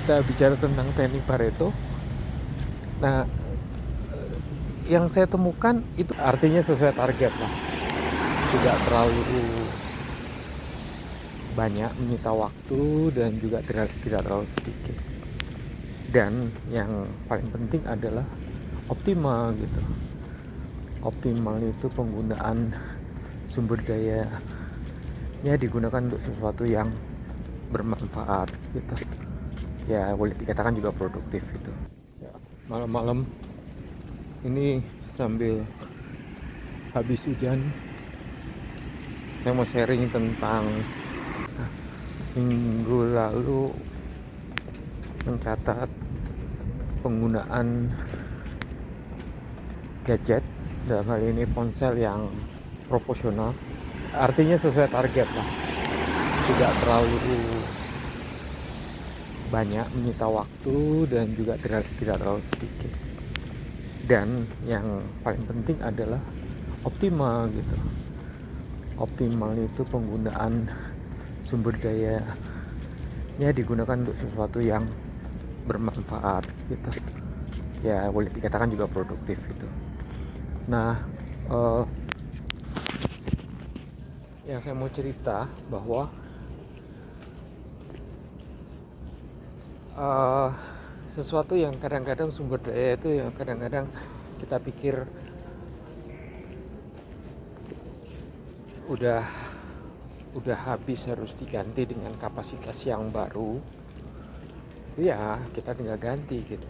kita bicara tentang teknik Pareto. Nah, yang saya temukan itu artinya sesuai target lah, tidak terlalu banyak menyita waktu dan juga tidak terlalu sedikit. Dan yang paling penting adalah optimal gitu. Optimal itu penggunaan sumber dayanya digunakan untuk sesuatu yang bermanfaat gitu. Ya boleh dikatakan juga produktif gitu. Ya, malam-malam ini sambil habis hujan, saya mau sharing tentang minggu lalu mencatat penggunaan gadget, dalam hal ini ponsel yang proporsional, artinya sesuai target lah, tidak terlalu banyak menyita waktu dan juga tidak terlalu sedikit. Dan yang paling penting adalah optimal gitu. Optimal itu penggunaan sumber dayanya digunakan untuk sesuatu yang bermanfaat gitu. Ya boleh dikatakan juga produktif gitu. Nah, yang saya mau cerita bahwa sesuatu yang kadang-kadang sumber daya itu yang kadang-kadang kita pikir udah habis, harus diganti dengan kapasitas yang baru, itu ya kita tinggal ganti gitu.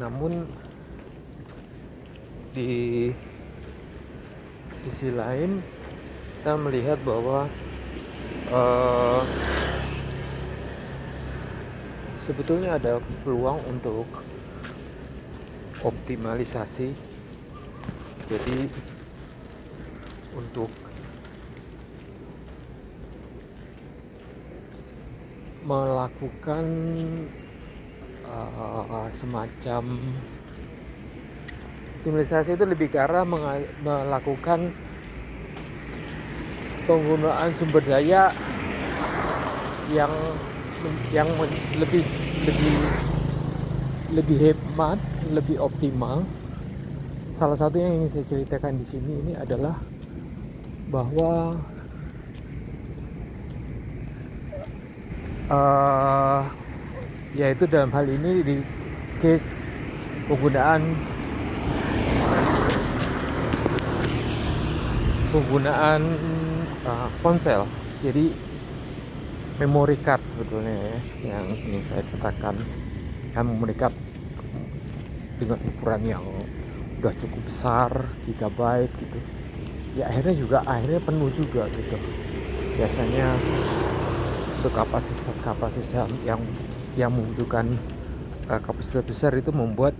Namun di sisi lain kita melihat bahwa sebetulnya ada peluang untuk optimalisasi. Jadi untuk melakukan semacam optimalisasi itu lebih ke arah melakukan penggunaan sumber daya yang lebih lebih hemat, lebih optimal. Salah satu yang ingin saya ceritakan di sini ini adalah bahwa yaitu dalam hal ini di case penggunaan ponsel. Jadi memory card sebetulnya ya, yang ingin saya katakan, memory card dengan ukuran yang udah cukup besar, gigabyte gitu. Ya akhirnya penuh juga gitu. Biasanya untuk kapasitas yang membutuhkan kapasitas besar itu membuat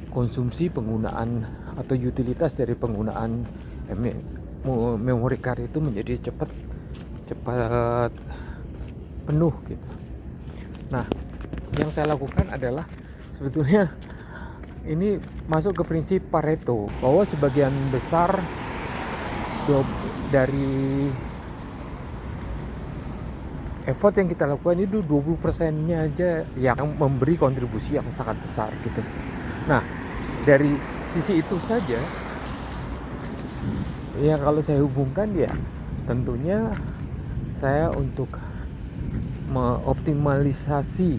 konsumsi penggunaan atau utilitas dari penggunaan memory card itu menjadi cepat penuh gitu. Nah, yang saya lakukan adalah sebetulnya ini masuk ke prinsip Pareto, bahwa sebagian besar dari effort yang kita lakukan itu 20%-nya aja yang memberi kontribusi yang sangat besar gitu. Nah, dari sisi itu saja ya, kalau saya hubungkan ya tentunya saya untuk mengoptimalisasi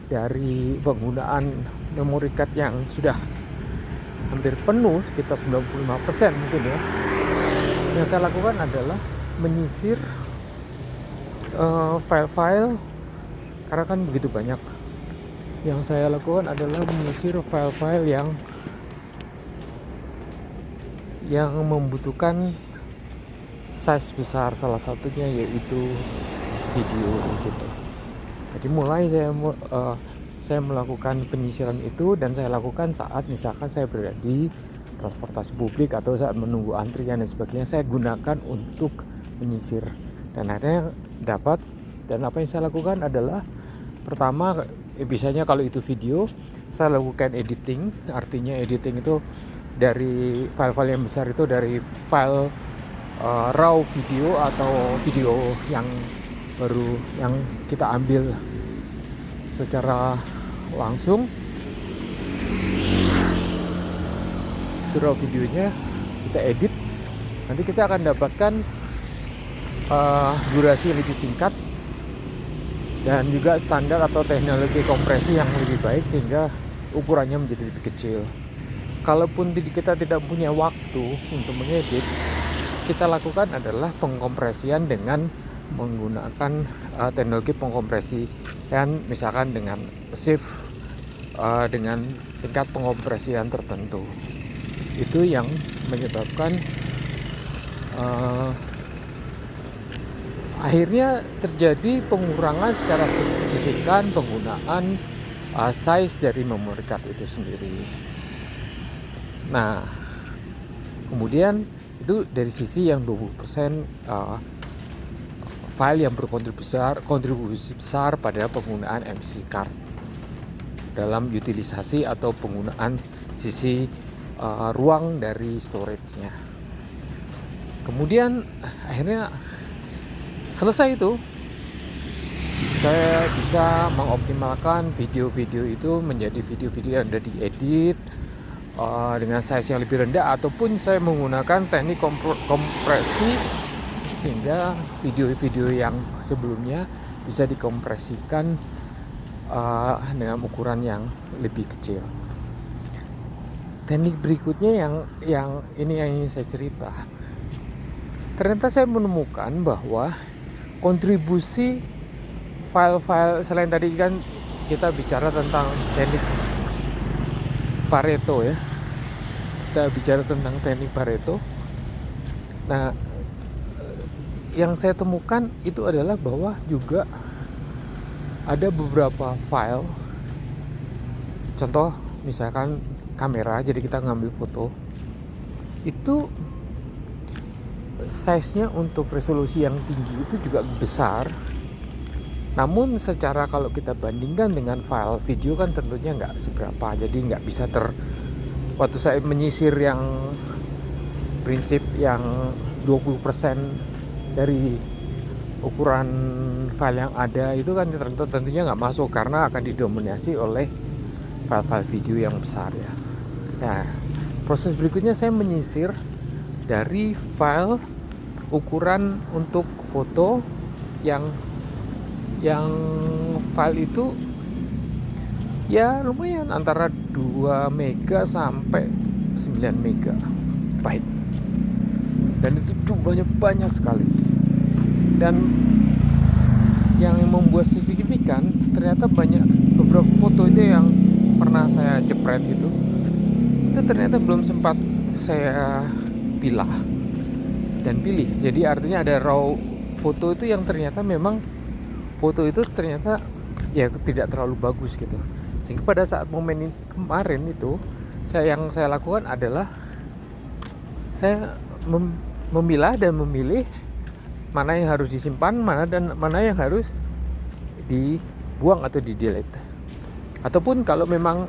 dari penggunaan memory card yang sudah hampir penuh, sekitar 95% mungkin ya. Yang saya lakukan adalah menyisir file-file, karena kan begitu banyak. Yang saya lakukan adalah menyisir file-file yang membutuhkan size besar, salah satunya yaitu video gitu. Jadi mulai saya melakukan penyisiran itu, dan saya lakukan saat misalkan saya berada di transportasi publik atau saat menunggu antrian dan sebagainya, saya gunakan untuk menyisir, dan akhirnya dapat. Dan apa yang saya lakukan adalah, pertama, biasanya kalau itu video, saya lakukan editing. Artinya editing itu dari file-file yang besar itu, dari file raw video atau video yang baru yang kita ambil secara langsung itu raw videonya, kita edit, nanti kita akan dapatkan durasi yang lebih singkat dan juga standar atau teknologi kompresi yang lebih baik sehingga ukurannya menjadi lebih kecil. Kalaupun kita tidak punya waktu untuk mengedit, kita lakukan adalah pengkompresian dengan menggunakan teknologi pengkompresi dan misalkan dengan shift dengan tingkat pengkompresian tertentu. Itu yang menyebabkan akhirnya terjadi pengurangan secara signifikan penggunaan size dari memory card itu sendiri. Nah, kemudian itu dari sisi yang 20% file yang berkontribusi besar pada penggunaan MSI card dalam utilisasi atau penggunaan sisi ruang dari storage-nya. Kemudian akhirnya selesai itu, saya bisa mengoptimalkan video-video itu menjadi video-video yang sudah diedit dengan size yang lebih rendah, ataupun saya menggunakan teknik kompresi sehingga video-video yang sebelumnya bisa dikompresikan dengan ukuran yang lebih kecil. Teknik berikutnya yang ingin saya cerita. Ternyata saya menemukan bahwa kontribusi file-file, selain tadi kan kita bicara tentang teknik Pareto ya, kita bicara tentang teknik Pareto. Nah, yang saya temukan itu adalah bahwa juga ada beberapa file, contoh misalkan kamera, jadi kita ngambil foto, itu size-nya untuk resolusi yang tinggi itu juga besar. Namun secara kalau kita bandingkan dengan file video kan tentunya nggak seberapa. Jadi nggak bisa waktu saya menyisir yang prinsip yang 20% dari ukuran file yang ada itu kan tentunya nggak masuk karena akan didominasi oleh file-file video yang besar ya. Nah, proses berikutnya saya menyisir dari file ukuran untuk foto yang file itu ya lumayan antara 2 mega sampai 9 mega byte, dan itu jumlahnya banyak sekali. Dan yang membuat signifikan, ternyata banyak beberapa foto itu yang pernah saya jepret itu ternyata belum sempat saya pilah dan pilih. Jadi artinya ada raw foto itu yang ternyata memang foto itu ternyata ya tidak terlalu bagus gitu. Sehingga pada saat momen kemarin itu yang saya lakukan adalah saya memilah dan memilih mana yang harus disimpan, mana yang harus dibuang atau di-delete. Ataupun kalau memang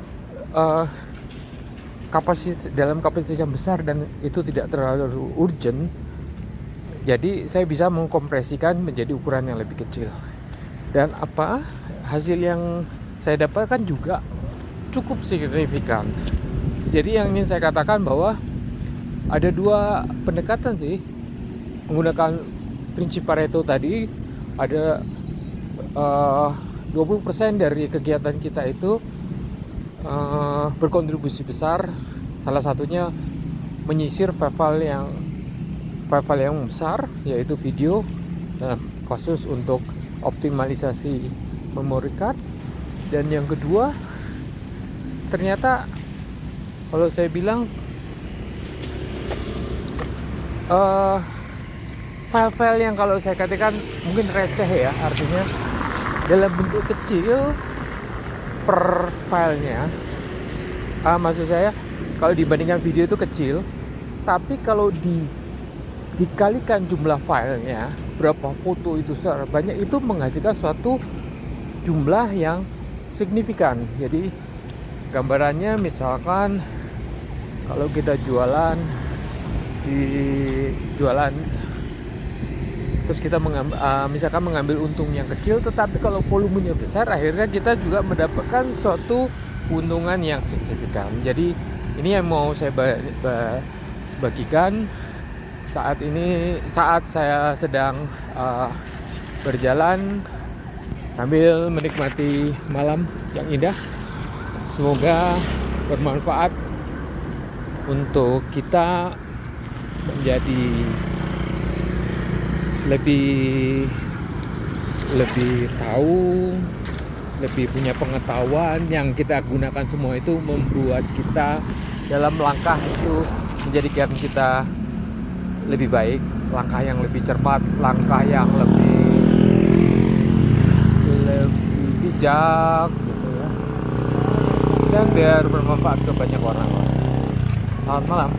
dalam kapasitas yang besar dan itu tidak terlalu urgent, jadi saya bisa mengkompresikan menjadi ukuran yang lebih kecil. Dan hasil yang saya dapatkan juga cukup signifikan. Jadi yang ingin saya katakan bahwa ada dua pendekatan sih menggunakan prinsip Pareto tadi. Ada 20% dari kegiatan kita itu berkontribusi besar. Salah satunya menyisir file yang besar, yaitu video dalam kasus untuk optimalisasi memory card. Dan yang kedua, ternyata kalau saya bilang file-file yang kalau saya katakan mungkin receh ya, artinya dalam bentuk kecil per filenya, maksud saya kalau dibandingkan video itu kecil, tapi kalau dikalikan jumlah filenya, berapa foto itu banyak, itu menghasilkan suatu jumlah yang signifikan. Jadi gambarannya misalkan kalau kita jualan terus kita misalkan mengambil untung yang kecil, tetapi kalau volumenya besar akhirnya kita juga mendapatkan suatu keuntungan yang signifikan. Jadi ini yang mau saya bagikan saat ini, saat saya sedang berjalan sambil menikmati malam yang indah. Semoga bermanfaat untuk kita menjadi lebih tahu, lebih punya pengetahuan. Yang kita gunakan semua itu membuat kita dalam langkah itu menjadikan kita lebih baik, langkah yang lebih cepat, langkah yang lebih bijak gitu ya, dan biar bermanfaat ke banyak orang. Selamat malam.